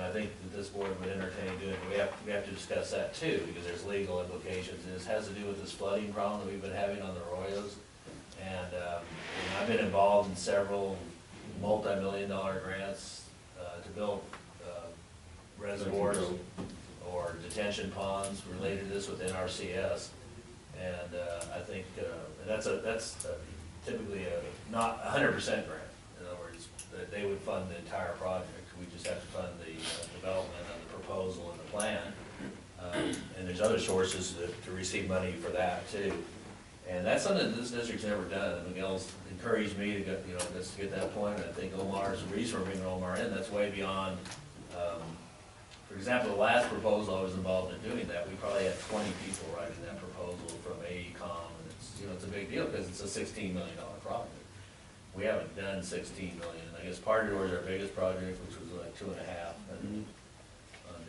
I think that this board would entertain doing, we have to discuss that too, because there's legal implications. This has to do with this flooding problem that we've been having on the arroyos. And, you know, I've been involved in several multi-million-dollar grants, to build, reservoirs or detention ponds related to this within RCS. And, I think, that's typically not 100% grant. In other words, that they would fund the entire project. We just have to fund the development of the proposal and the plan. And there's other sources to receive money for that too. And that's something that this district's never done. And Miguel's encouraged me to get, you know, just to get that point. And I think Omar's the reason we're bringing Omar in. That's way beyond. For example, the last proposal I was involved in doing that, we probably had 20 people writing that proposal from AECOM, and it's, you know, it's a big deal because it's a $16 million project. We haven't done 16 million. I guess Party was our biggest project, which was like 2.5, and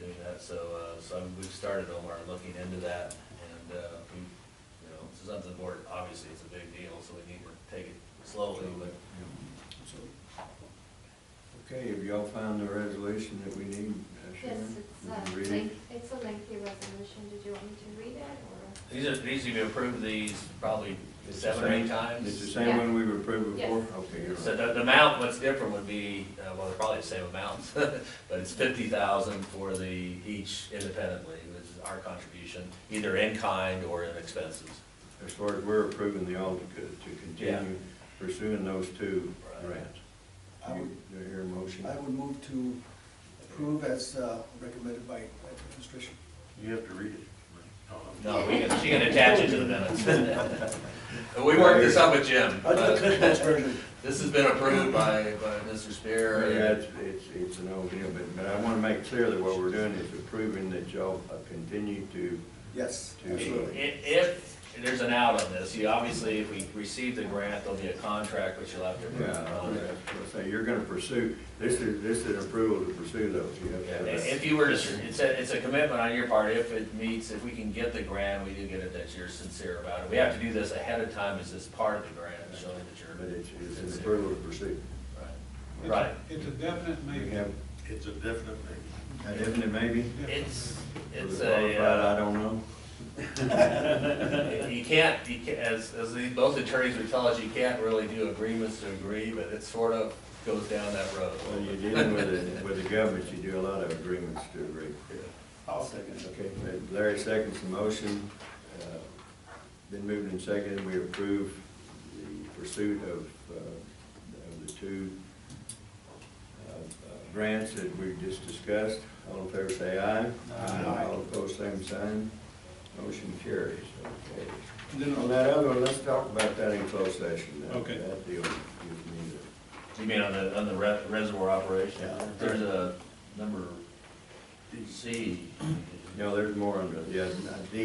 doing that. So, we've started Omar looking into that, and we, you know, this is something the board, obviously it's a big deal, so we need to take it slowly. But okay, have y'all found the resolution that we need? Yes, Sharon? it's a lengthy resolution. Did you want me to read it, or? These have been approved these probably 7 or 8 times. It's the same one we've approved before? Yes. Okay, you're So right. the amount, what's different would be, well, they're probably the same amounts, but it's 50,000 for each independently, which is our contribution, either in kind or in expenses. As far as we're approving the ALTA to continue pursuing those two grants. Do you hear a motion? I would move to approve as recommended by administration. You have to read it. No, she can attach it to the minutes. We worked this out with Jim. I'll do the Cliff Notes version. This has been approved by Mr. Spear. Yeah, it's an old deal, but I want to make clear that what we're doing is approving that y'all continue to. Yes, to absolutely. If there's an out on this, you obviously, if we receive the grant, there'll be a contract which you'll have to approve. So you're going to pursue, this is an approval to pursue those. You have to have that. If you were to, it's a commitment on your part, if it meets, if we can get the grant, we do get it, that you're sincere about it. We have to do this ahead of time as this part of the grant, showing that you're. But it's an approval to pursue. Right. It's a definite We maybe. have It's a definite maybe. a definite maybe? It's For the qualified, I a, don't know. you can't, as both attorneys would tell us, you can't really do agreements to agree, but it sort of goes down that road. Well, you're dealing with the government, you do a lot of agreements to agree. I'll second it. Okay, Larry seconds the motion. Been moved and seconded, we approve the pursuit of the two grants that we just discussed. All in favor say aye. Aye. All opposed, same sign. Motion carries. Okay. Then On that other one, let's talk about that in closed session. Okay. That deal gives me You mean on the reservoir operation? Yeah. There's a number C. no, there's more on the, D,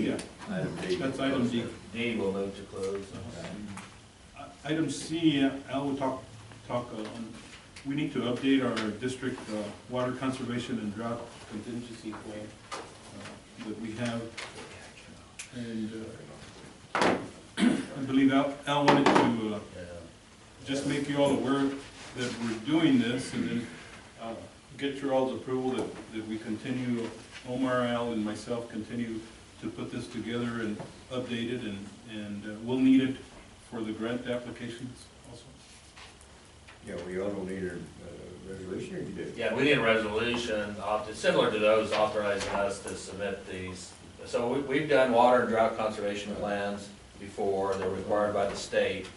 Yeah. item D. That's item D. D will move to close. Item C, Al will talk on, we need to update our district water conservation and drought contingency plan that we have. And I believe Al wanted to just make you all aware that we're doing this, and then get your all's approval that we continue, Omar, Al, and myself continue to put this together and update it, and we'll need it for the grant applications also. Yeah, we all don't need a resolution, or you do? Yeah, we need a resolution, similar to those authorizing us to submit these. So we've done water and drought conservation plans before. They're required by the state.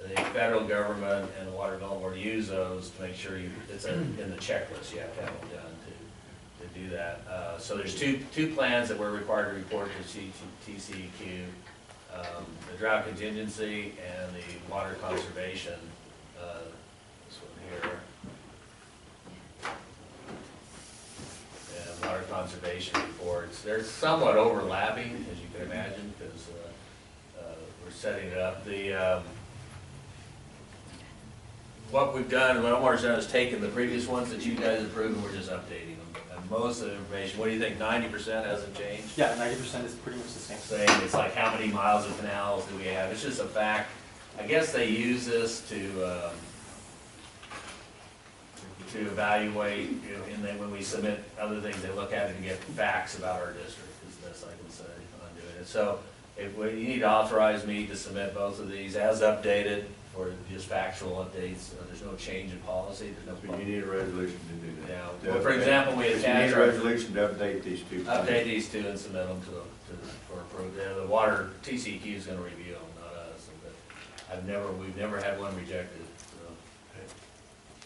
The federal government and the Water Development Board use those to make sure it's in the checklist. You have to have them done to do that. So there's two plans that we're required to report to TCEQ. The drought contingency and the water conservation, this one here. And water conservation reports. They're somewhat overlapping, as you can imagine, because we're setting it up. What we've done, what Omar's done is taken the previous ones that you guys approved and we're just updating them. And most of the information, what do you think, 90% hasn't changed? Yeah, 90% is pretty much the same. Saying it's like how many miles of canals do we have? It's just a fact. I guess they use this to to evaluate, you know, and then when we submit other things, they look at it and get facts about our district, is the best I can say on doing it. So if we, you need to authorize me to submit both of these as updated, or just factual updates, there's no change in policy, there's no. You need a resolution to do that. Yeah, well, for example, we You need attach a our, resolution to update these two. update these two and submit them for approval. The water, TCEQ is gonna review them, not us, but we've never had one rejected,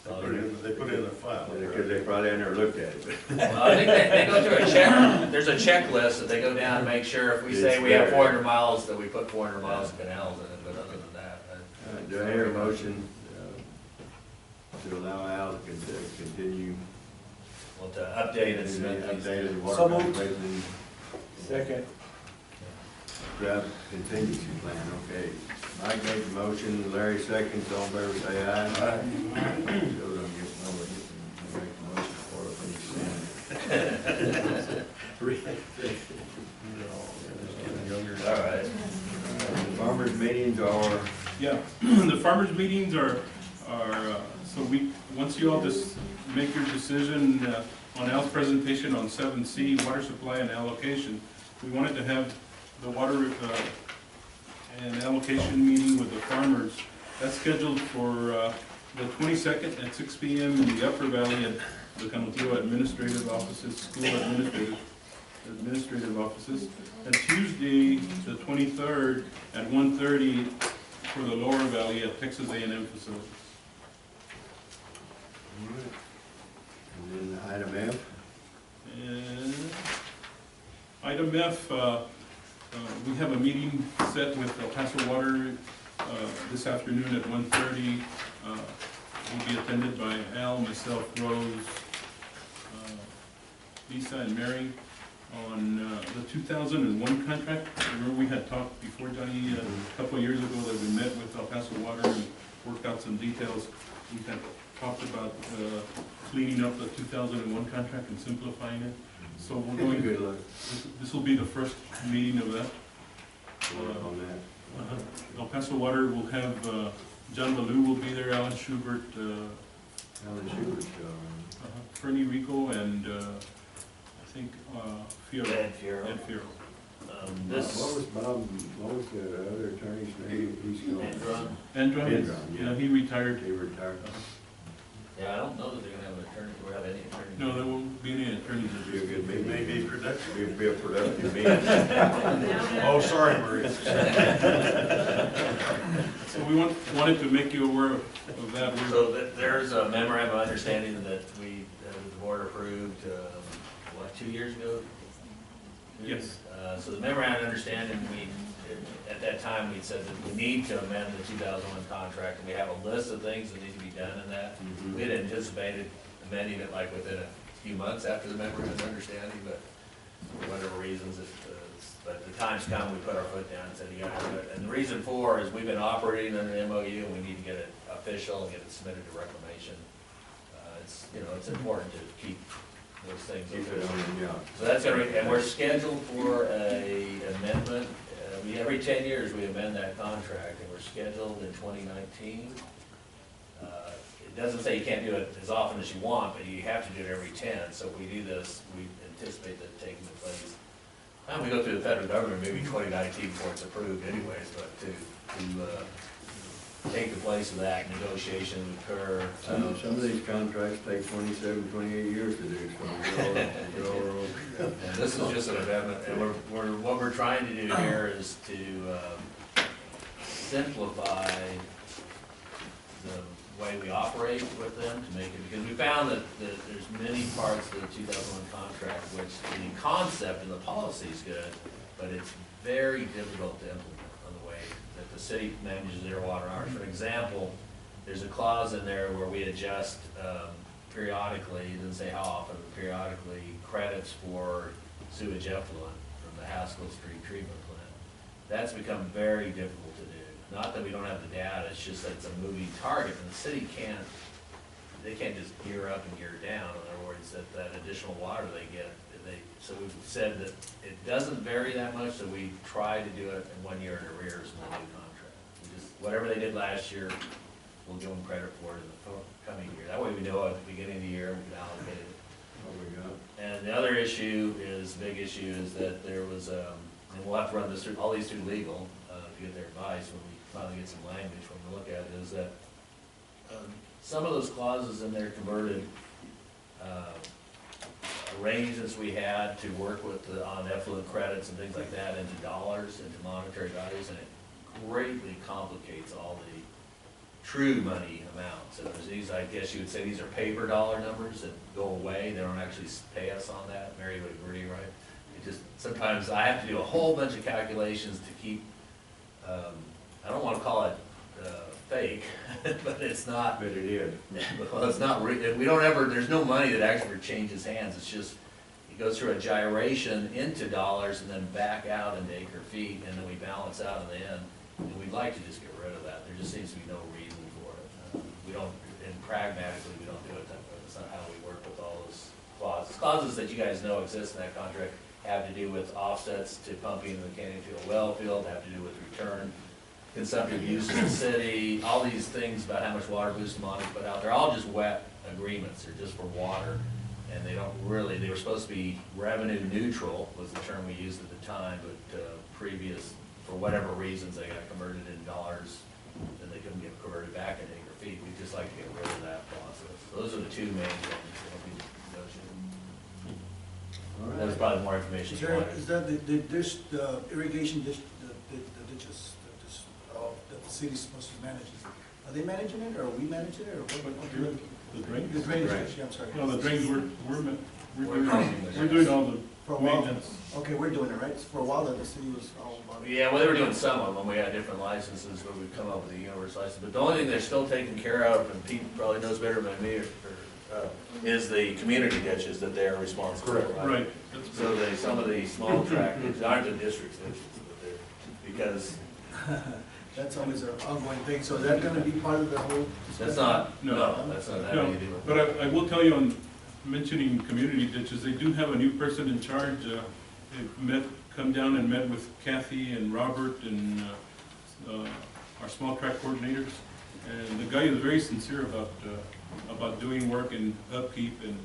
so. They put it in their file. Because they probably never looked at it. Well, I think they go through a check, there's a checklist that they go down and make sure if we say we have 400 miles, that we put 400 miles of canals in it, but other than that. Do I hear a motion to allow Al to continue? Well, to update and submit these. Updated water So moved. conservation Second. drought contingency plan, okay. Mike made the motion, Larry seconds, all in favor say aye. Aye. Still don't get, nobody make the motion for it. All right. The farmers meetings are, Yeah, the farmers' meetings are, so once you all just make your decision on Al's presentation on 7C, water supply and allocation, we wanted to have the water and allocation meeting with the farmers. That's scheduled for the 22nd at 6 p.m. in the Upper Valley at the Canutillo Administrative Offices, School Administrative Offices, and Tuesday, the 23rd at 1:30 for the Lower Valley at Texas A&M facility. and then item F, And item F, we have a meeting set with El Paso Water this afternoon at 1:30. Will be attended by Al, myself, Rose, Lisa, and Mary on the 2001 contract. Remember we had talked before, Johnny, a couple of years ago that we met with El Paso Water and worked out some details. We had talked about cleaning up the 2001 contract and simplifying it. So we're going good to, luck this will be the first meeting of that. on that. El Paso Water will have, John Baloo will be there, Alan Schubert, Alan Schubert's still around. Fernie Rico, and I think Fierro. Ed Fierro. Ed Fierro. What was the other attorney's name? He's gone. Andron? Andron, Andron, yeah. yeah, he retired. He retired. Yeah, I don't know that they're gonna have an attorney, or have any attorney. No, there won't be any attorneys. It'd be a good It meeting. may be productive. Be a productive meeting. Oh, sorry, Marie. So we wanted to make you aware of that. We're- So there's a memorandum of understanding that the board approved, 2 years ago? Yes. So the memorandum of understanding, at that time, we said that we need to amend the 2001 contract, and we have a list of things that need to be done in that. We had anticipated amending it like within a few months after the memorandum of understanding, but for whatever reasons, but the time's come, we put our foot down and said, you gotta do it. And the reason for is we've been operating under an MOU, and we need to get it official and get it submitted to reclamation. It's important to keep those things. Keep it on the job. So that's gonna, and we're scheduled for a amendment, every 10 years we amend that contract, and we're scheduled in 2019. It doesn't say you can't do it as often as you want, but you have to do it every 10, so if we do this, we anticipate that taking the place. And we go through the federal government, maybe 2019 before it's approved anyways, but to take the place of that, negotiation would occur. Some of these contracts take 27, 28 years to do, so we're all. And this is just an amendment, and what we're trying to do here is to simplify the way we operate with them, to make it, because we found that there's many parts of the 2001 contract which the concept and the policy is good, but it's very difficult to implement on the way that the city manages their water hours. For example, there's a clause in there where we adjust periodically, it doesn't say how often, but periodically, credits for sewage effluent from the Haskell Street treatment plant. That's become very difficult to do. Not that we don't have the data, it's just that it's a moving target, and the city can't just gear up and gear down. In other words, that additional water they get, so we've said that it doesn't vary that much, so we try to do it in 1 year in arrears in the new contract. Whatever they did last year, we'll give them credit for it in the coming year. That way we know at the beginning of the year, we can allocate it. What we got? And the other issue is, big issue, is that there was, and we'll have to run this through, all these through legal, to get their advice when we finally get some language when we look at it, is that some of those clauses in there converted arrangements we had to work with on effluent credits and things like that into dollars, into monetary values, and it greatly complicates all the true money amounts. And there's these, I guess you would say, these are paper dollar numbers that go away, they don't actually pay us on that. Mary would agree, right? It just, sometimes I have to do a whole bunch of calculations to keep, I don't wanna call it fake, but it's not. But it is. Well, it's not, we don't ever, there's no money that actually changes hands, it's just, it goes through a gyration into dollars and then back out into acre feet, and then we balance out in the end. And we'd like to just get rid of that, there just seems to be no reason for it. We don't, and pragmatically, we don't do it that way, that's not how we work with all those clauses. Clauses that you guys know exist in that contract have to do with offsets to pumping in the Canyon Field well field, have to do with return, consumptive use of the city, all these things about how much water boost money put out, they're all just wet agreements, they're just for water, and they don't really, they were supposed to be revenue neutral, was the term we used at the time, but previous, for whatever reasons, they got converted in dollars, and they couldn't get converted back into acre feet. We'd just like to get rid of that process. Those are the two main things that we negotiated. All That was right. probably more information Is you there, wanted. is that the irrigation ditch, the ditches, that the city's supposed to manage? Are they managing it, or are we managing it, or what? The drain? The drainage Drain. ditch, yeah, I'm sorry. No, the drains, We're we're doing all the For a while, maintenance. okay, we're doing it, right? For a while, the city was all about it. Yeah, well, they were doing some of them, we had different licenses, but we've come up with a universal license, but the only thing they're still taking care of, and Pete probably knows better than me, is the community ditches that they're responsible for, right? Right. That's So they, some of the small tract ditches aren't the district's ditches, but they're, because That's always an ongoing thing, so is that gonna be part of the whole? that's not, No. no, that's not having No, to do with. but I will tell you, on mentioning community ditches, they do have a new person in charge. They come down and met with Kathy and Robert and our small tract coordinators. And the guy is very sincere about doing work and upkeep and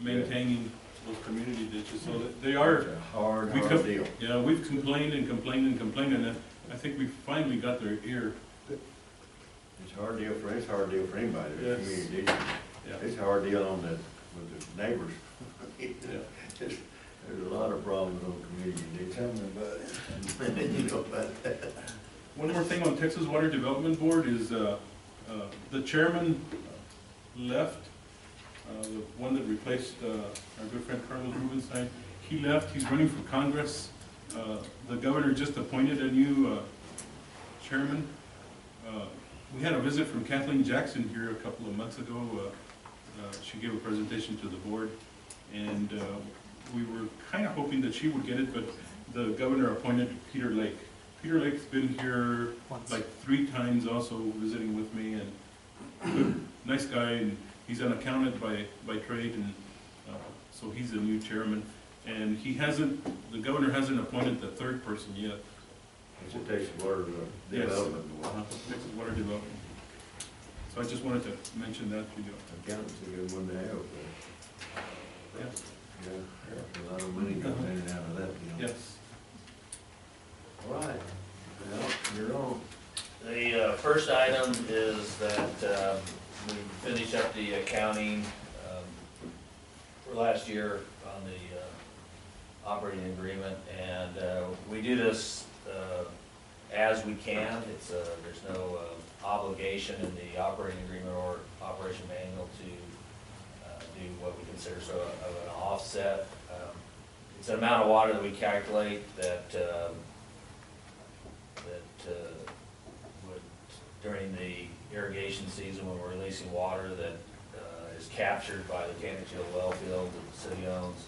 maintaining those community ditches. So that they are, It's a hard deal. yeah, we've complained and complained and complained, and I think we finally got their ear. It's a hard deal for anybody, the Yes. community. Yeah. It's a hard deal with the neighbors. There's a lot of problems on community. Tell me about it. You know about that. One more thing on Texas Water Development Board is, the chairman left, the one that replaced, our good friend Carlos Rubenstein. He left, he's running for Congress. The governor just appointed a new, chairman. We had a visit from Kathleen Jackson here a couple of months ago. She gave a presentation to the board, and, we were kinda hoping that she would get it, but the governor appointed Peter Lake. Peter Lake's been here Once. like 3 times also visiting with me, and good, nice guy, and he's an accountant by trade, and so he's the new chairman. And the governor hasn't appointed the 3rd person yet. It's a Texas Water Yes. Development Board. Texas Water Development. So I just wanted to mention that to you. Accountant's a good one to have. Yeah. Yeah, a lot of money comes in and out of that, you know. Yes. All right, well, you're on. The first item is that we finished up the accounting for last year on the operating agreement, and we do this as we can. It's there's no obligation in the operating agreement or operation manual to do what we consider sort of an offset. It's an amount of water that we calculate that would, during the irrigation season, when we're releasing water, that is captured by the Canyon Field well field that the city owns,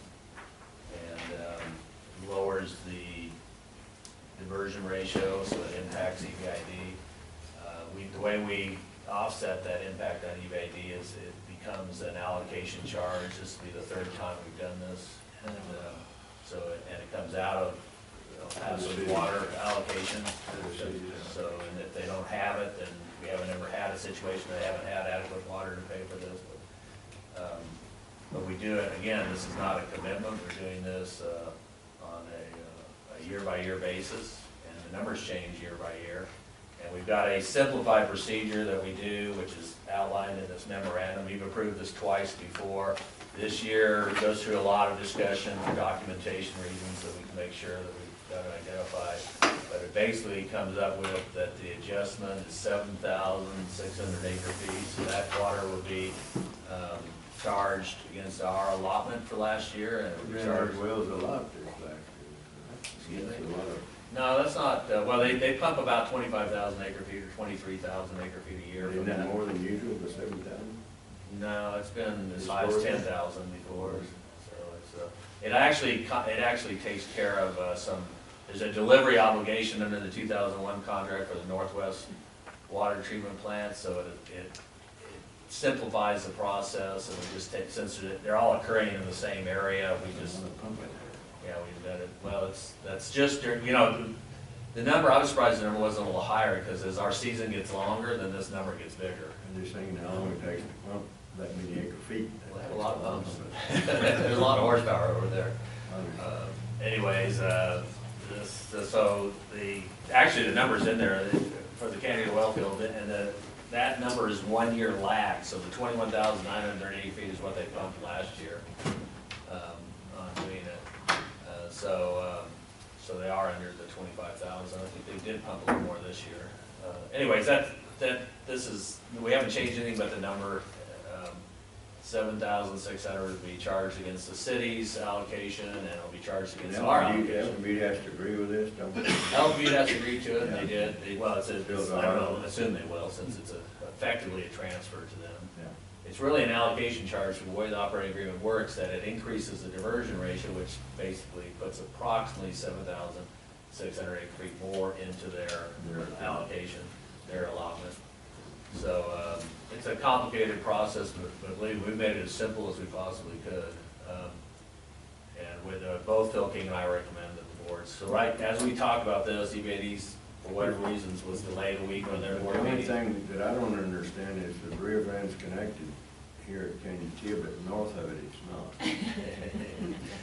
and lowers the diversion ratio, so it impacts EPID. The way we offset that impact on EPID is it becomes an allocation charge. This will be the 3rd time we've done this, and so and it comes out of have some water allocation. So, and if they don't have it, then we haven't ever had a situation, they haven't had adequate water to pay for this. But we do it, again, this is not a commitment, we're doing this on a year-by-year basis, and the numbers change year by year. And we've got a simplified procedure that we do, which is outlined in this memorandum. You've approved this twice before. This year it goes through a lot of discussion for documentation reasons, so we can make sure that we've got it identified. But it basically comes up with that the adjustment is 7,600 acre feet, so that water would be charged against our allotment for last year, and it would be charged. Wells a lot this last year. Excuse me? A lot of. No, that's not, well, they pump about 25,000 acre feet or 23,000 acre feet a year Isn't from that that. more than usual, the 7,000? No, it's been as high as Historically? 10,000 before, so it's, it actually takes care of there's a delivery obligation under the 2001 contract for the Northwest Water Treatment Plant, so it simplifies the process, and we just take, since they're all occurring in the same area, we just, yeah, we've done it, well, that's just, you know, the number, I was surprised the number wasn't a little higher, because as our season gets longer, then this number gets bigger. I'm just saying how long it takes to pump that many acre feet. We'll have a lot of pumps. There's a lot of horsepower over there. Anyways, so actually the number's in there for the Canada well field, and that number is 1 year lag, so the 21,938 feet is what they pumped last year on doing it. So they are under the 25,000. I think they did pump a little more this year. Anyways, this is, we haven't changed anything but the number. 7,600 would be charged against the city's allocation, and it'll be charged against our allocation. LPD has to agree with this, don't they? LPD has to agree to it, and they did. Well, I don't know, assume they will, since it's effectively a transfer to them. Yeah. It's really an allocation charge for the way the operating agreement works, that it increases the diversion ratio, which basically puts approximately 7,600 acre feet more into their allocation, their allotment. So it's a complicated process, but believe me, we've made it as simple as we possibly could. And with both Phil King and I recommend that the boards. So right as we talk about this, EPAD's, for whatever reasons, was delayed a week on their The board only meeting. thing that I don't understand is the Rio Grande's connected here at Canyon Tip, but north of it,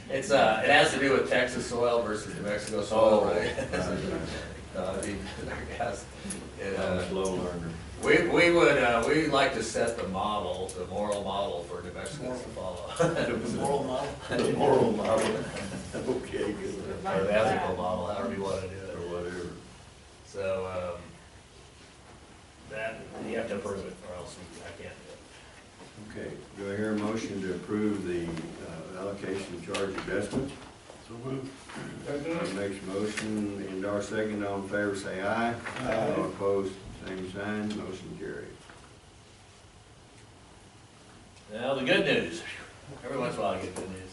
it's not. It has to do with Texas soil versus New Mexico soil, right? I'm a slow learner. We'd like to set the model, the moral model for New Mexico to follow. The moral model? The moral model. Okay, good. Or the ethical model, however you want to do it. Or whatever. So, that, you have to approve it, or else I can't do it. Okay, do I hear a motion to approve the allocation charge adjustment? So moved. Makes a motion, Indar second, all in favor say aye. Aye. All opposed, same sign, motion carried. Now, the good news, every once in a while I get good news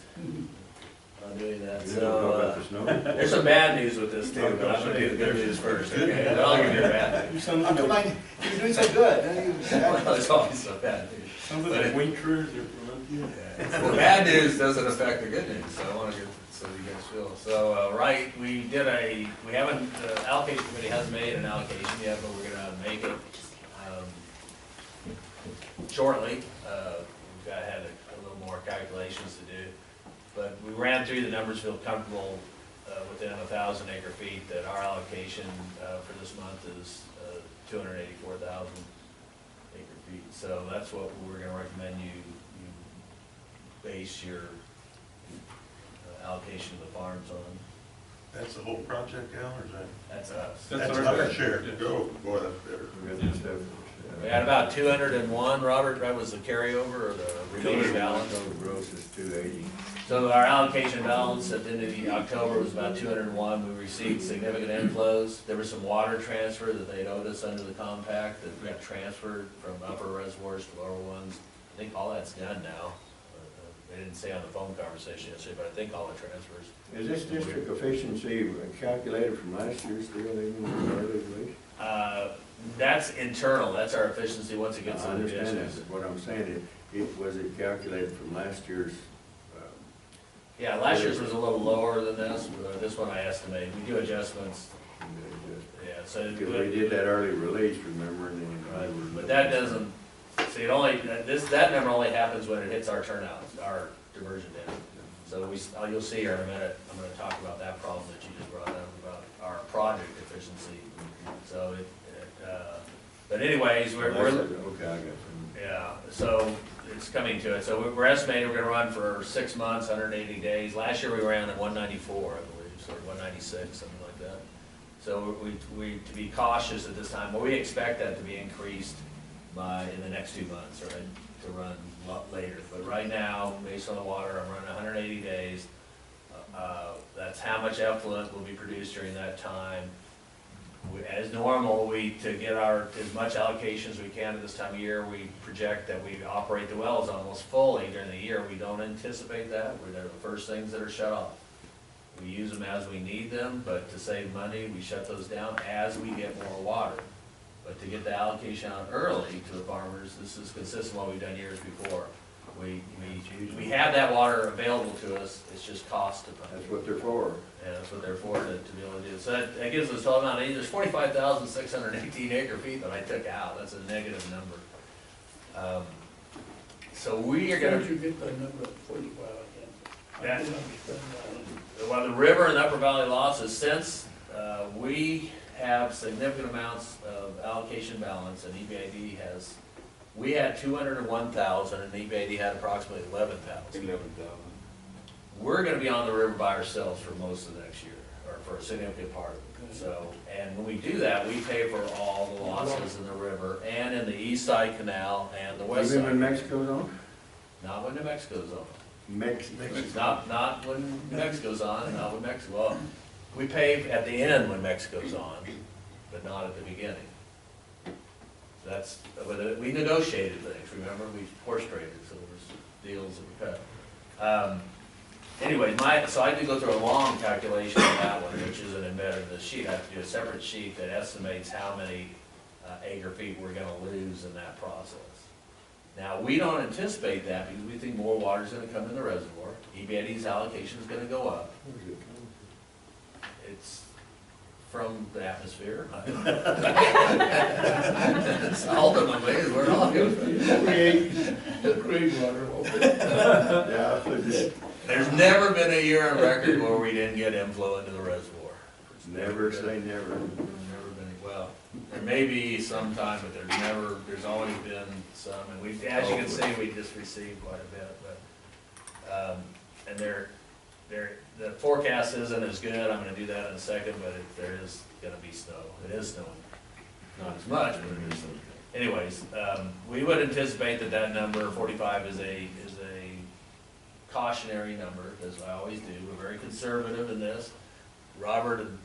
on doing that, You don't know about so, the snow? there's some bad news with this too, but I'm gonna do the good news first, okay? Then I'll give you the bad news. How come you're doing so good? Well, there's always some bad news. Sounds like a winters or. The bad news doesn't affect the good news, so I wanna get, so you guys feel. So, we haven't, the allocation committee hasn't made an allocation yet, but we're gonna make it, shortly. We've got, had a little more calculations to do. But we ran through the numbers, feel comfortable, within 1,000 acre feet, that our allocation, for this month is, 284,000 acre feet. So that's what we're gonna recommend you base your allocation of the farms on. That's the whole project, Al, or is that? That's us. That's That's our our share. Go, boy, that's better. We got the stuff. We had about 201, Robert, that was the carryover or the remaining balance. Total gross is 280. So our allocation balance at the end of October was about 201. We received significant inflows. There was some water transfer that they'd owed us under the compact that got transferred from upper reservoirs to lower ones. I think all that's done now. They didn't say on the phone conversation yesterday, but I think all the transfers. Is this district efficiency calculated from last year's deal, even with the early release? That's internal. That's our efficiency once it gets I to the understand that, dishes. but what I'm saying is, was it calculated from last year's Yeah, last year's was a little lower than this, but this one I estimate, we do adjustments, yeah, so. Because we did that early release, remember, and then. Right, but that doesn't, see, it only, that number only happens when it hits our turnout, our diversion dam. So you'll see here in a minute, I'm gonna talk about that problem that you just brought up, about our project efficiency. So but anyways, Okay, I got you. yeah, so it's coming to it. So we're estimating we're gonna run for 6 months, 180 days. Last year we ran at 194, I believe, so 196, something like that. So we to be cautious at this time, well, we expect that to be increased in the next 2 months, right, to run a lot later. But right now, based on the water, I'm running 180 days. That's how much effluent will be produced during that time. As normal, to get as much allocation as we can at this time of year, we project that we operate the wells almost fully during the year. We don't anticipate that. They're the first things that are shut off. We use them as we need them, but to save money, we shut those down as we get more water. But to get the allocation out early to the farmers, this is consistent with what we've done years before. We have that water available to us, it's just cost to pump. That's what they're for. Yeah, that's what they're for, to be able to do. So that gives us total amount, there's 45,618 acre feet that I took out, that's a negative number. So we are gonna. Where'd you get that number of 45 again? I That- didn't understand that. Well, the river and Upper Valley losses, since we have significant amounts of allocation balance, and EPID we had 201,000, and EPID had approximately 11,000. We're gonna be on the river by ourselves for most of next year, or for a significant part of it. So, and when we do that, we pay for all the losses in the river, and in the east side canal, and the west side. Even when Mexico's on? Not when New Mexico's on. Mexico. Not when New Mexico's on, not when Mexico, well, we pay at the end when Mexico's on, but not at the beginning. That's, we negotiated things, remember, we horse traded, so there was deals that we cut. Anyway, so I did go through a long calculation on that one, which isn't embedded in the sheet. I have to do a separate sheet that estimates how many acre feet we're gonna lose in that process. Now, we don't anticipate that because we think more water's gonna come in the reservoir. EBID's allocation is gonna go up. It's from the atmosphere. It's ultimately is where it all goes. Creek water, Yeah, I put it. There's never been a year on record where we didn't get inflow into the reservoir. Never say never. Never been, well, there may be some time, but there's always been some, and as you can see, we just received quite a bit, but, and the forecast isn't as good, I'm gonna do that in a second, but there is gonna be snow, it is snowing, not as much, but it is snowing. Anyways, we would anticipate that number, 45, is a cautionary number, as I always do, we're very conservative in this. Robert and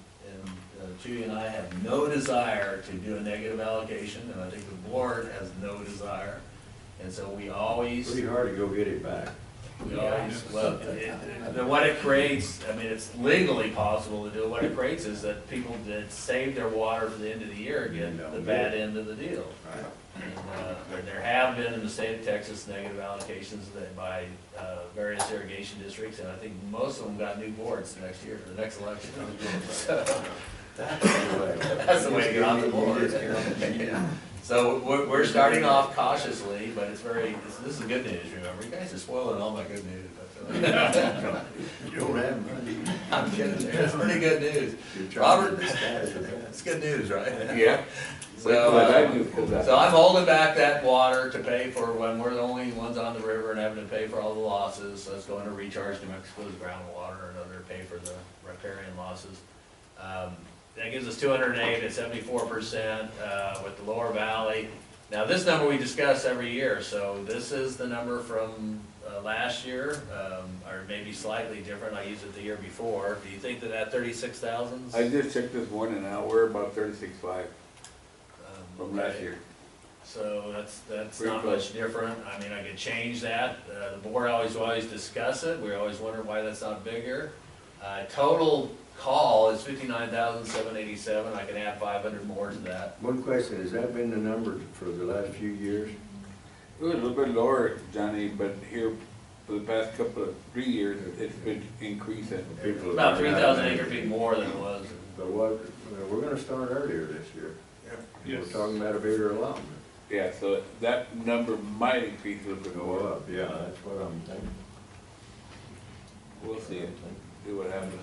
Judy and I have no desire to do a negative allocation, and I think the board has no desire. And so we always, Pretty hard to go get it back. what it creates, I mean, it's legally possible to do it. What it creates is that people that save their water for the end of the year get the bad end of the deal. Right. And there have been in the state of Texas negative allocations by various irrigation districts, and I think most of them got new boards next year, for the next election. So, that's the way to get on the board. So we're starting off cautiously, but this is good news, remember, you guys are spoiling all my good news. You don't have money. I'm kidding, it's pretty good news. Robert, it's good news, right? Yeah. So I'm holding back that water to pay for when we're the only ones on the river and having to pay for all the losses. So it's going to recharge New Mexico's groundwater and other pay for the riparian losses. That gives us 208 at 74% with the lower valley. Now this number we discuss every year, so this is the number from last year, or maybe slightly different. I used it the year before. Do you think that 36,000? I just checked this morning now, we're about 36.5 from last year. So that's Pretty not close. much different. I mean, I could change that. The board always discuss it. We always wonder why that's not bigger. Total call is 59,787. I can add 500 more to that. One question, has that been the number for the last few years? It was a little bit lower, Johnny, but here, for the past 3 years, it's been increasing. People About have been 3,000 out acre there. feet more than it was. But what, well, we're gonna start earlier this year. We're Yes. talking about a bigger allotment. Yeah, so that number might increase a little bit Go more. up, yeah, that's what I'm thinking. We'll see what happens.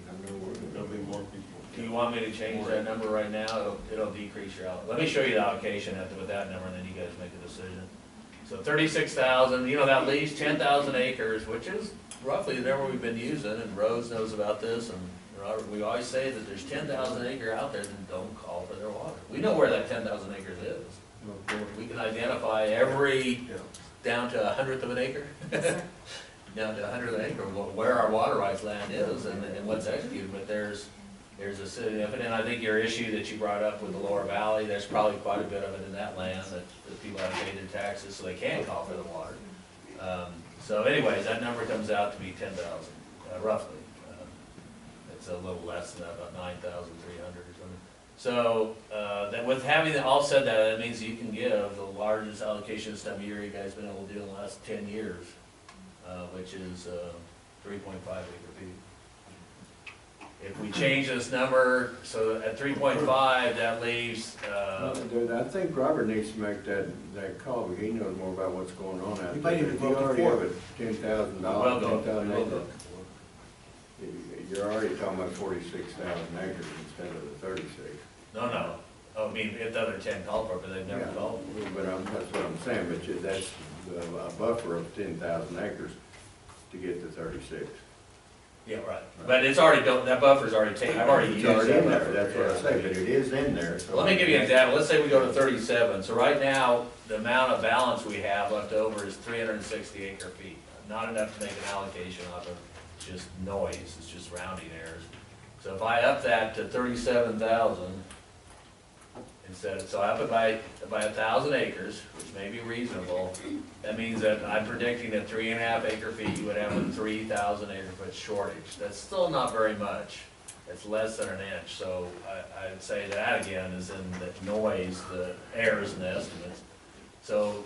I know we're There'll gonna be more people. Do you want me to change that number right now? It'll decrease your let me show you the allocation with that number, and then you guys make a decision. So 36,000, you know, that leaves 10,000 acres, which is roughly the number we've been using, and Rose knows about this, and Robert, we always say that there's 10,000 acre out there that don't call for their water. We know where that 10,000 acres is. We can identify every, down to 1/100 of an acre, down to 100th of an acre, where our water rights land is and what's executed, but there's a significant, and I think your issue that you brought up with the lower valley, there's probably quite a bit of it in that land that people have to pay their taxes, so they can call for the water. So anyways, that number comes out to be 10,000, roughly. It's a little less than that, about 9,300 or something. So, that with having all said that, that means you can give the largest allocation this time of year you guys been able to do in the last 10 years, which is 3.5 acre feet. If we change this number, so at 3.5, that leaves, I think Robert needs to make that call, because he knows more about what's going on out He there. might need to If go you up to already 4. have a $10,000, we'll go, 10,000 we'll acre, go. you're already talking about 46,000 acres instead of the 36. No. Oh, I mean, if the other 10 called for it, but they've never Yeah, called. But that's what I'm saying, but that's a buffer of 10,000 acres to get to 36. Yeah, right. But it's already built, that buffer's already taken, I've already It's used already that in there, buffer. that's what I Yeah. say, but it is in there, so. Let me give you an example. Let's say we go to 37. So right now, the amount of balance we have left over is 360 acre feet. Not enough to make an allocation off of, just noise, it's just rounding errors. So if I up that to 37,000, instead, so I up it by 1,000 acres, which may be reasonable, that means that I'm predicting at 3.5 acre feet, you would have a 3,000 acre foot shortage. That's still not very much. It's less than an inch, so I'd say that again is in the noise, the errors and the estimates. So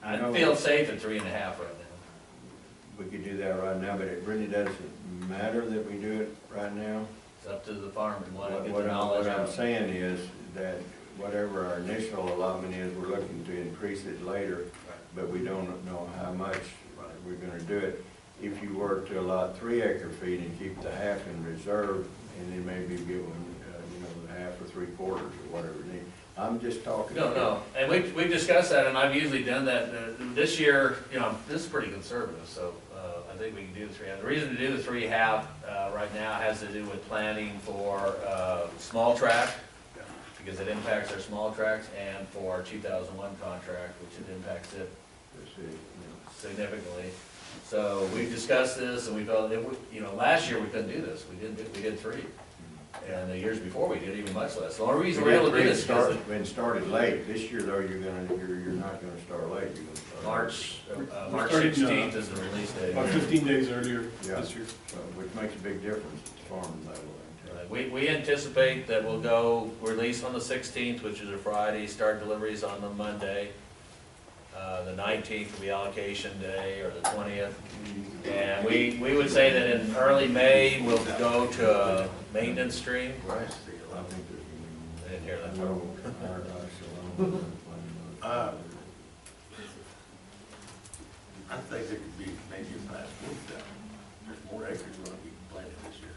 I feel safe at 3.5 right now. We could do that right now, but it really doesn't matter that we do it right now. It's up to the farmer, you wanna get What the knowledge I'm out. saying is that whatever our initial allotment is, we're looking to increase it later, but we don't know how much we're gonna do it. If you were to allot 3 acre feet and keep the half in reserve, and then maybe give them, the half or 3/4 or whatever you need. I'm just talking. No, and we've discussed that, and I've usually done that, this year, this is pretty conservative, so, I think we can do the 3.5. The reason to do the 3.5, right now has to do with planning for, small tract, because it impacts our small tracts, and for our 2001 contract, which it impacts it significantly. So we've discussed this, and we felt, last year we couldn't do this, we did 3. And the years before, we did even much less. The only reason we're able to do this is because Been started late. This year though, you're not gonna start late. You're gonna start March We're starting, 16th is the release date. About 15 days earlier Yeah. this year. which makes a big difference at the farm level. We anticipate that we'll go release on the 16th, which is a Friday, start deliveries on the Monday. The 19th will be allocation day, or the 20th. And we would say that in early May, we'll go to a maintenance stream. I think I didn't hear that. I think there could be maybe past 40,000. There's more acres going to be planted this year.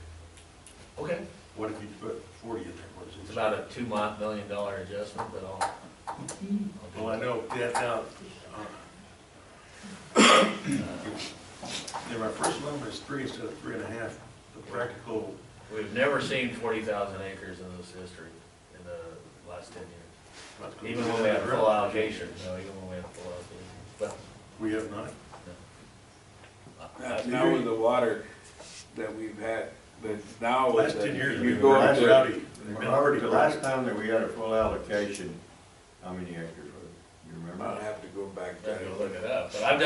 Okay. What if you put 40 in there? What is it? It's about a $2 million adjustment, but I'll do Well, I it. know, now, my first number is 3 instead of 3.5. The practical, We've never seen 40,000 acres in this district in the last 10 years. Even when we had a full allocation, even when we had a full allocation. But, we have not. Now with the water that we've had, but now with Last 10 years, you we've go been up to, rowdy. Robert, the last time that we had a full allocation, how many acres was it? You remember? I'll have to go back I'm there. gonna look it up, but I've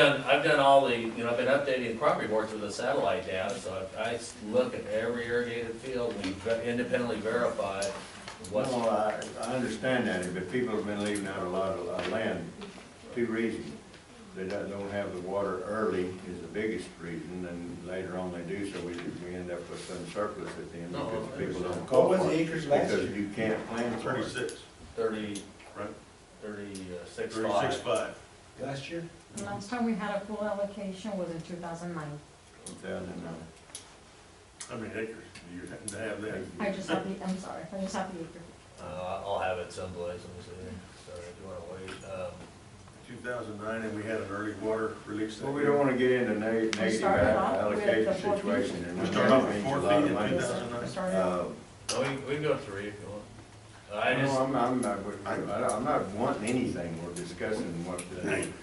done all the, I've been updating crop reports with the satellite data, so I look at every irrigated field, we independently verify what's. No, I understand that, but people have been leaving out a lot of land, 2 reasons. they don't have the water early is the biggest reason, and later on they do, so we end up with some surplus at the end No, because I people don't What call was for the it. acres last Because year? you can't plan for it. 36, 30, right? 36, 36.5. Last year? Last time we had a full allocation was in 2009. 2009. How many acres do you happen to have there? I just have the, I'm sorry, I just have the acre. I'll have it someplace, let me see. Sorry, if you wanna wait. 2009, and we had an early water release. that Well, we year. don't wanna get into negative started off with allocation the 4 feet. situation. and We started off with that 4 means a lot of feet in money. 2009. Started Uh, No, we can go 3 if you want. I just, I'm not wanting anything, we're discussing what to do,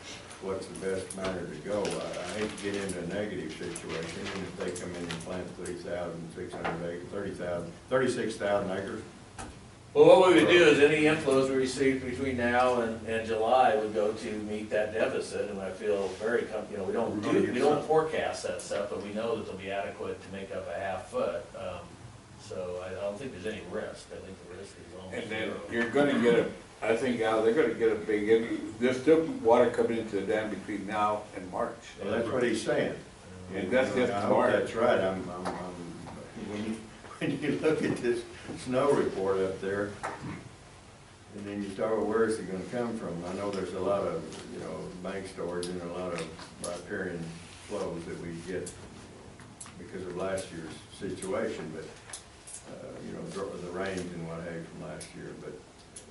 what's the best manner to go. I hate to get into a negative situation, and if they come in and plant 3,600 acres, 36,000 acres, well, what we would do is any inflows we receive between now and July would go to meet that deficit, and I feel very you know, We're gonna get we don't some. forecast that stuff, but we know that they'll be adequate to make up a half foot. So I don't think there's any risk, I think the risk is almost And then zero. you're gonna get I think, Al, they're gonna get a big, there's still water coming into the dam between now and March. well, that's what he's saying. And that's just I hope March. that's right, when you look at this snow report up there, and then you start, where is it gonna come from? I know there's a lot of, you know, bank storage and a lot of riparian flows that we get because of last year's situation, but, you know, the rains and what have you from last year, but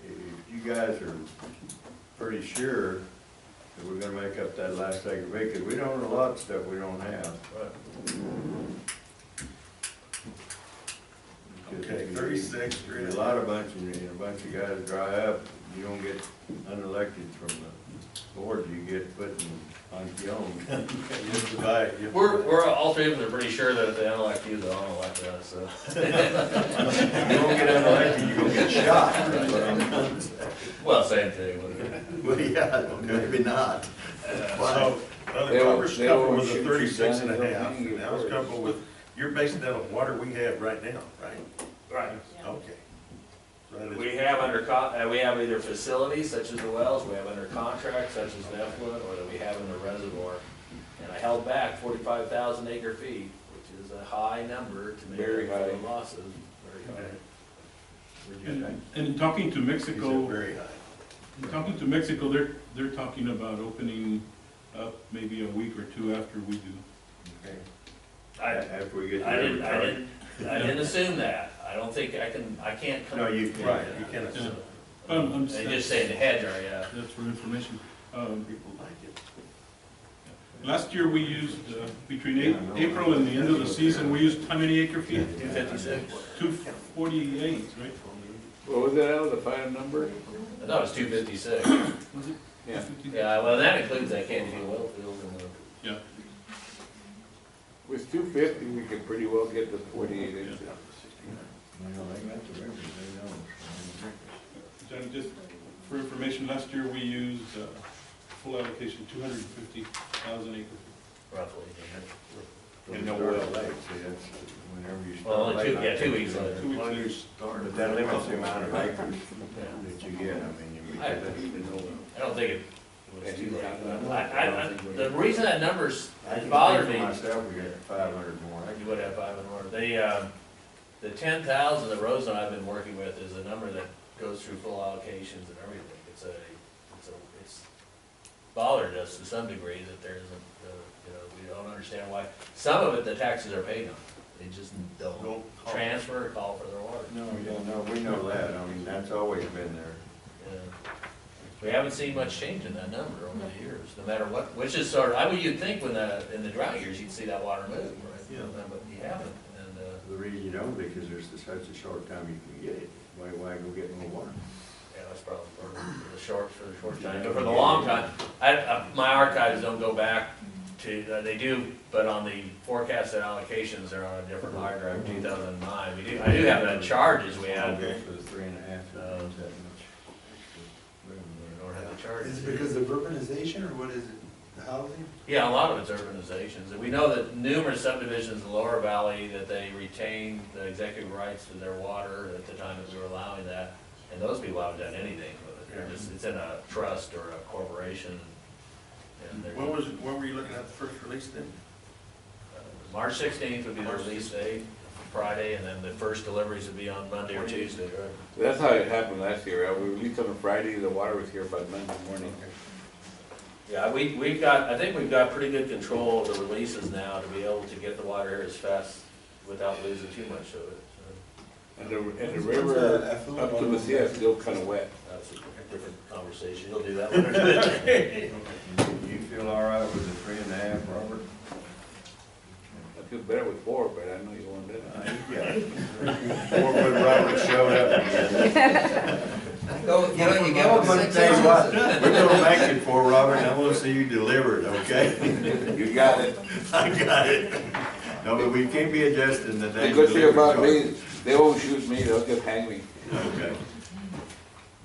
if you guys are pretty sure that we're gonna make up that last acre because we don't know a lot of stuff we don't have. Right. Okay, 36, A lot of bunch of guys dry up, you don't get unelected from the board, you get put on your own. You just divide, you- We're all three of them are pretty sure that if they unelect you, they'll unelect us, so. You won't get unelected, you're gonna get shot. That's what I'm gonna say. Well, same thing. wouldn't Well, yeah, maybe not. So, the They won't- Robert's they comfortable won't with the shoot you 36 and a down, they'll half, hang you and Al's first. comfortable with, you're basing that on water we have right now, right? Right. Okay. So that is- We have we have either facilities such as the wells, we have under contract such as the effluent, or that we have in the reservoir. And I held back 45,000 acre feet, which is a high number to make Very up for high. the losses. Very high. What'd you say? And in talking to He Mexico, said very high. they're talking about opening up maybe a week or two after we do. Okay. I After we get. I didn't assume that. I don't think I can't come. No, you can't. Right, you can't assume. I'm They just say the hedge, or yeah. That's for information. People like it. Last year, we used, between April and the end of the season, we used how many acre feet? 256. 248, right? What was that, Al, the final number? I thought it was 256. Was it? Yeah. Yeah, well, that includes that Candy well field and the. Yeah. With 250, we could pretty well get to 48 inches. Well, they got the rivers, they don't. Johnny, just for information, last year we used full allocation 250,000 acre feet. Roughly. And no start well. late, see, that's whenever you Well, start only late. 2 weeks later. 2 weeks Well, later. you start, but that limits the amount of acres Yeah. that you get, I mean, you. I don't think it was too late. I The reason that number's I can bothered think me, for myself, we got 500 more acres. you would have 500 more. The 10,000 that Rose and I have been working with is a number that goes through full allocations and everything. It's bothered us to some degree that there isn't, you know, we don't understand why. Some of it, the taxes are paid on. They just don't Don't call. transfer or call for their water. No, yeah, no, we know that, I mean, that's always been there. Yeah. We haven't seen much change in that number over the years, no matter what, which is sort of, I mean, you'd think in the drought years, you'd see that water move, right? Yeah. But you haven't, and, The reason you don't, because there's such a short time you can get it, why go get more water? yeah, that's probably for the short time, but for the long time, my archives don't go back to, they do, but on the forecasted allocations, they're on a different hard drive, 2009. I do have the charges we had. Okay, for the 3.5, that much. We don't have the charges. Is it because of urbanization, or what is it, the housing? Yeah, a lot of it's urbanizations, and we know that numerous subdivisions in the lower valley, that they retained the executive rights to their water at the time that we were allowing that, and those people haven't done anything with it. They're just, it's in a trust or a corporation, And they're- When were you looking at the first release then? March 16th would be the release date, Friday, and then the first deliveries would be on Monday or Tuesday, right? That's how it happened last year, we released on a Friday, the water was here by Monday morning. Yeah, we've got, I think we've got pretty good control of the releases now to be able to get the water here as fast without losing too much of it. So And the river up to the sea is still kinda wet. that's a different conversation. You'll do that later. You feel all right with the 3.5, Robert? I feel better with 4, but I know you want that. Or when Robert showed up again. Go, you know, you get I'm one gonna 6 tell you what, ounces. we're gonna make it for Robert, and I wanna see you deliver it, okay? You got it. I got it. No, but we can't be adjusting the The day. good thing about me, they won't shoot me, they'll just hang me. Okay.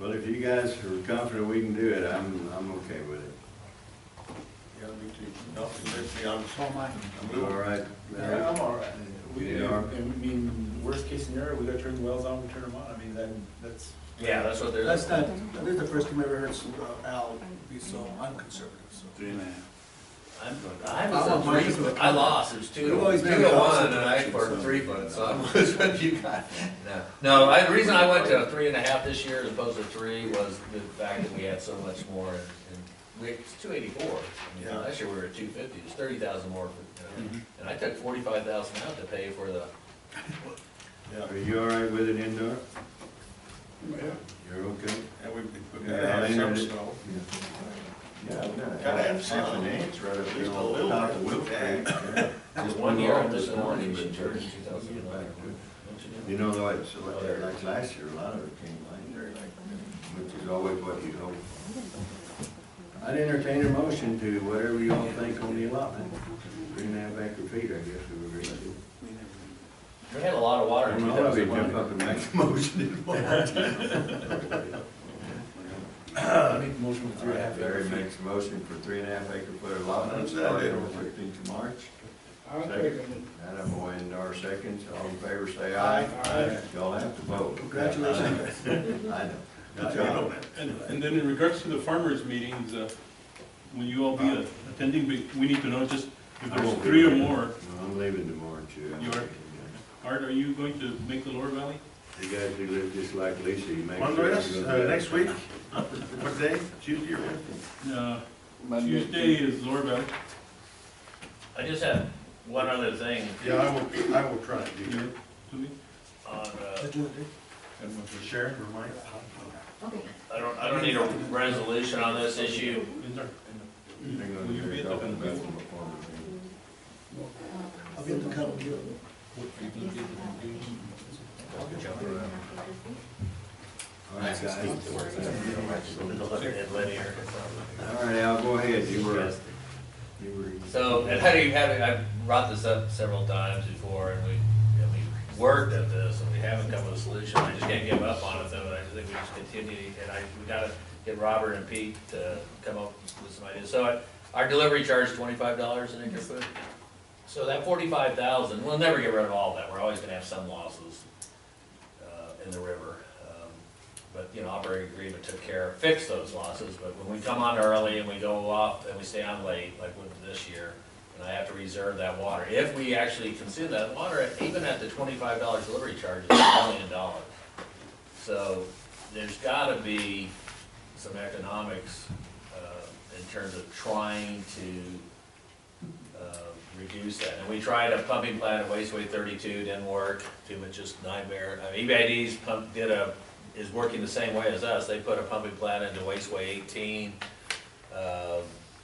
Well, if you guys are confident we can do it, I'm okay with it. Yeah, me too. No, let's be honest. So am I. You all right? Yeah, I'm all right. You are? I mean, worst case scenario, we gotta turn the wells on, we turn them on, I mean, then, that's. Yeah, that's what they're. That's not, this is the first time I ever heard Al be so unconservative, so. 3.5. I was on 3 foot. I lost. It was 2 You've always been 2 to the 1, opposite and I asked for direction, so. 3 foot. So I was what you got. No, the reason I went to 3.5 this year as opposed to 3 was the fact that we had so much more. And it's 284. I mean, last year we were at 250. It's 30,000 more. And I took 45,000 out to pay for the. Are you all right with it indoor? Yeah. You're okay? And we Yeah, gotta have I some entered it. snow. Yeah, I've got Gotta have half some. an inch right up Just there a on little top bit, of Wolf okay. Creek. Just 1 year I this missed an morning, allocation but charge in get 2009. back to it. You know, like last year, a lot of it came late, which is always what you hope. I'd entertain a motion to whatever you all think on the allotment. 3.5 acre feet, I guess we agreed to. We had a lot of water in All of you jump 2001. up and make a motion. I make a motion with 3.5. Larry makes a motion for 3.5 acre foot allotment, starting on the 15th of March. I'll take it. Adam Moy and our seconds, all in favor, say aye. Aye. Y'all have to vote. Congratulations. I know. Good You know job. that. And then in regards to the farmers meetings, will you all be attending? We need to know just if I there's won't be 3 or there. more. No, I'm leaving tomorrow, too. You are? Art, are you going to make the Lower Valley? You guys who live just like Lisa, you make. Andres, sure next week? What day? Tuesday or Wednesday? Monday. Tuesday is Lower Valley. I just have one other thing Yeah, I will try to do that. Tuesday? on, Let's do it, Dick. Sharon or Mike? I don't need a resolution on this issue. Hang on, Will you be at the talking about convention? before the meeting. I'll be at the cuddle deal. All right, guys. In linear. All right, Al, go ahead. You were. So, and how do you have it, I've brought this up several times before, and we worked at this, and we haven't come with a solution. I just can't give up on it, though, and I just think we just continue, and we gotta get Robert and Pete to come up with some ideas. So, our delivery charge is $25 an acre foot. So that 45,000, we'll never get rid of all that, we're always gonna have some losses, in the river. But, operating agreement took care, fixed those losses, but when we come on early and we go off and we stay on late, like with this year, and I have to reserve that water, if we actually consume that water, even at the $25 delivery charge, it's $1 million. So, there's gotta be some economics, in terms of trying to, reduce that. And we tried a pumping plant at Wasteway 32, didn't work, too much, just nightmare. EPCWID's is working the same way as us. They put a pumping plant into Wasteway 18.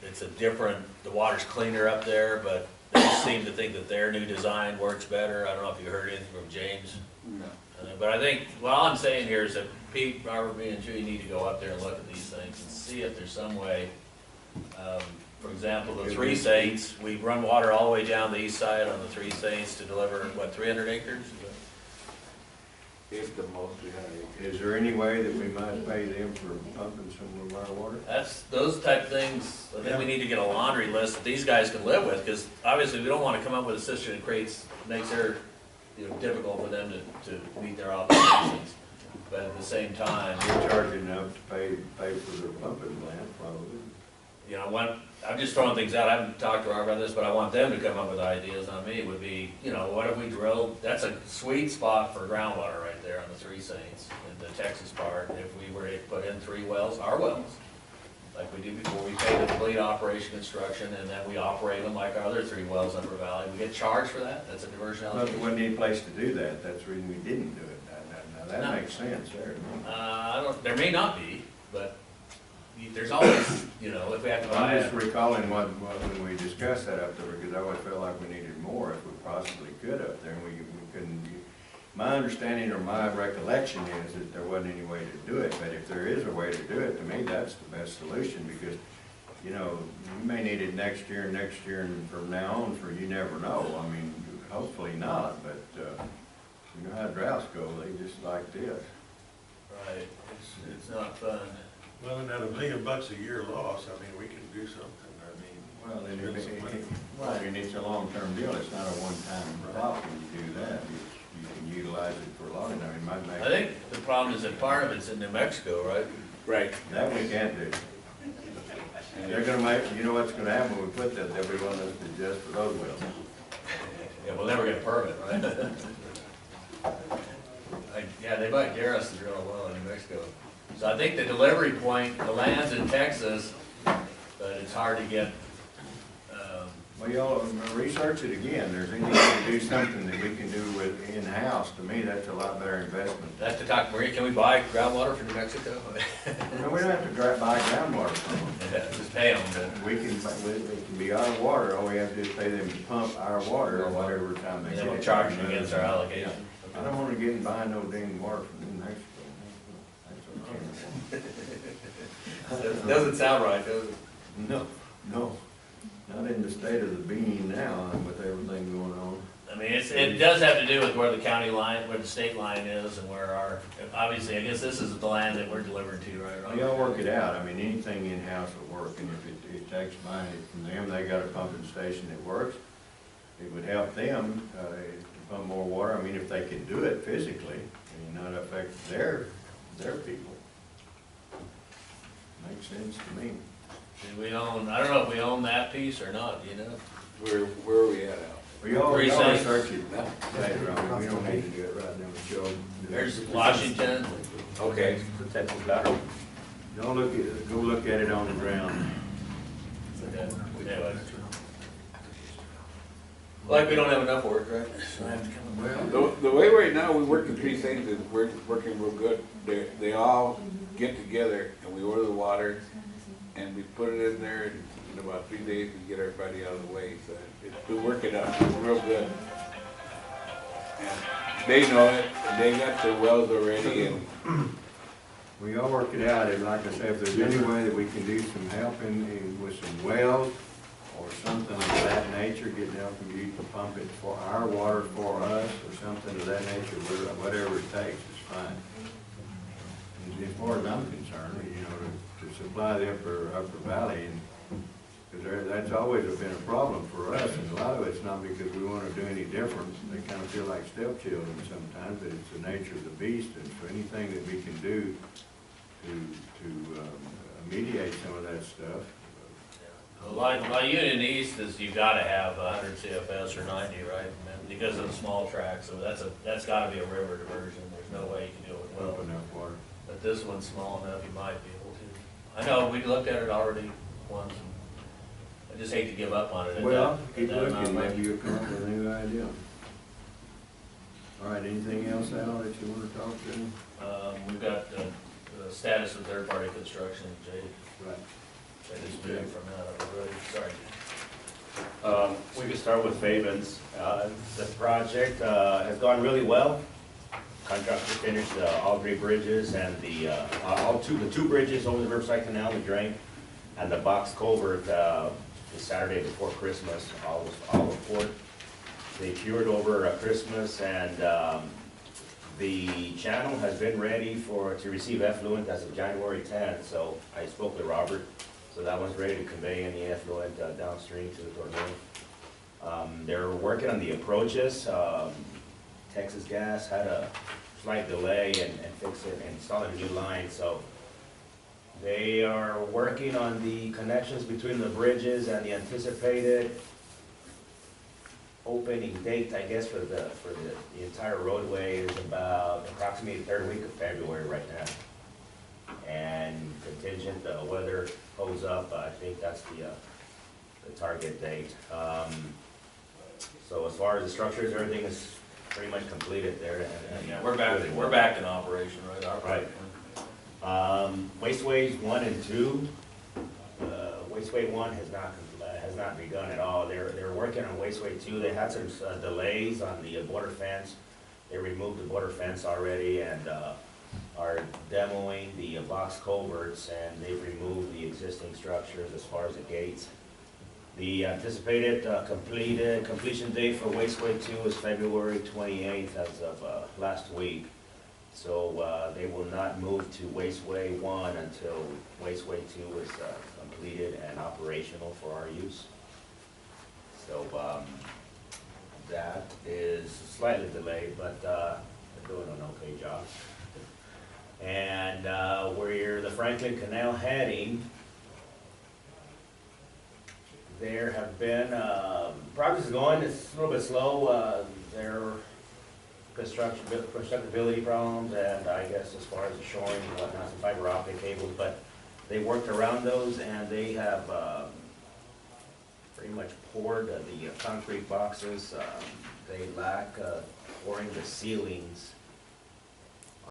It's a different, the water's cleaner up there, but they seem to think that their new design works better. I don't know if you heard anything from James. No. But I think, what all I'm saying here is that Pete, Robert, me, and Judy need to go up there and look at these things and see if there's some way. For example, the 3 states, we run water all the way down the east side on the 3 states to deliver, 300 acres? It's the most we have. Is there any way that we might pay them for pumping some of our water? That's, those type of things, I think we need to get a laundry list that these guys can live with, because obviously we don't want to come up with a system that makes their, difficult for them to meet their obligations. But at the same time, We're charging enough to pay for their pumping plant, probably. you know, I'm just throwing things out, I haven't talked to Robert about this, but I want them to come up with ideas on me, would be, you know, what if we drilled, that's a sweet spot for groundwater right there on the Three Saints, in the Texas part, if we were to put in 3 wells, our wells, like we do before, we pay the complete operation construction, and then we operate them like our other 3 wells in Upper Valley, we get charged for that, that's a diversion Well, there allocation. wasn't any place to do that, that's the reason we didn't do it. Now, No. that makes sense there. There may not be, but there's always, you know, if we have to buy I'm it. just recalling when we discussed that up there, because I always felt like we needed more if we possibly could up there, and we couldn't. My understanding or my recollection is that there wasn't any way to do it, but if there is a way to do it, to me, that's the best solution, because, you know, you may need it next year, and from now on, for you never know. I mean, hopefully not, but, you know how droughts go, they just like this. Right, it's not fun. Well, and at $1 million a year loss, I mean, we can do something, I mean. Well, then spend some money. well, and it's a long-term deal, it's not a one-time pop when you do that. You can utilize it for a long time, it might make. I think the problem is that part of it's in New Mexico, right? Right. That we can't do. They're gonna make, you know what's gonna happen when we put that, they'll be wanting us to adjust for those wells. Yeah, we'll never get a permit, right? Yeah, they might dare us to drill a well in New Mexico. So I think the delivery point, the land's in Texas, but it's hard to get, Well, y'all research it again, there's any way to do something that we can do with in-house, to me, that's a lot better investment. that's to talk, Maria, can we buy groundwater from New Mexico? No, we don't have to buy groundwater from them. Yeah, just pay them, but, We can, it can be our water, all we have to do is pay them to pump our water or whatever time they and get. then we'll charge them against our allocation. I don't wanna get and buy no dang water from New Mexico. That's okay. Doesn't sound right, does it? No, not in the state of the bean now with everything going on. I mean, it does have to do with where the county line, where the state line is and where our, obviously, I guess this is the land that we're delivering to, right? Well, y'all work it out, I mean, anything in-house will work, and if it takes money from them, they got a pumping station that works. It would help them, to pump more water, I mean, if they could do it physically, and not affect their people. Makes sense to me. Do we own, I don't know if we own that piece or not, you know? Where are we at, Al? Well, y'all Three Saints. research it later on, we don't need to do it right now, but y'all. There's Washington. Okay. Don't go look at it on the ground. Anyway. Like we don't have enough work, right? The way right now we work in Three Saints is we're working real good. They all get together and we order the water and we put it in there and in about 3 days we get everybody out of the way. So it's been working out real good. And they know it, and they got their wells already and We all work it out, and like I said, if there's any way that we can do some helping with some wells or something of that nature, getting help from you to pump it for our water for us or something of that nature, whatever it takes, is fine. And as far as I'm concerned, you know, to supply the upper valley, and because that's always been a problem for us, and a lot of it's not because we want to do any different. They kind of feel like stepchildren sometimes, but it's the nature of the beast, and so anything that we can do to mediate some of that stuff. Like Union East is, you gotta have 100 CFS or 90, right? Because of the small track, so that's gotta be a river diversion, there's no way you can do it with well. Pump enough water. But this one's small enough, you might be able to. I know, we looked at it already once, and I just hate to give up on it. Well, keep looking, maybe you'll come up with a new idea. All right, anything else, Al, that you want to talk to? We've got the status of third-party construction, Jay. Right. Jay just moved from that, I'm sorry. We can start with Favens. The project has gone really well. Contractor finished all 3 bridges and the two bridges over the Riverside Canal, the drain, and the box culvert the Saturday before Christmas, all poured. They cured over Christmas, and the channel has been ready to receive effluent as of January 10th. So I spoke with Robert. So that one's ready to convey any effluent downstream to the tornado. They're working on the approaches. Texas Gas had a slight delay and fix it and install a new line. So They are working on the connections between the bridges and the anticipated opening date, I guess, for the entire roadway is about approximately the third week of February right now. And contingent, weather holds up, I think that's the target date. So as far as the structures, everything is pretty much completed there. And Yeah, we're back in operation, right? Our Right. Wasteways 1 and 2, Wasteway 1 has not begun at all. They're working on Wasteway 2. They had some delays on the border fence. They removed the border fence already and are demoing the box culverts, and they've removed the existing structures as far as the gates. The anticipated completion date for Wasteway 2 is February 28th as of last week. So they will not move to Wasteway 1 until Wasteway 2 is completed and operational for our use. So that is slightly delayed, but they're doing an okay job. And where the Franklin Canal heading, there have been, progress is going, it's a little bit slow. Their constructability problems, and I guess as far as the shoring and whatnot, some fiber optic cables, but they worked around those, and they have pretty much poured the concrete boxes. They lack pouring the ceilings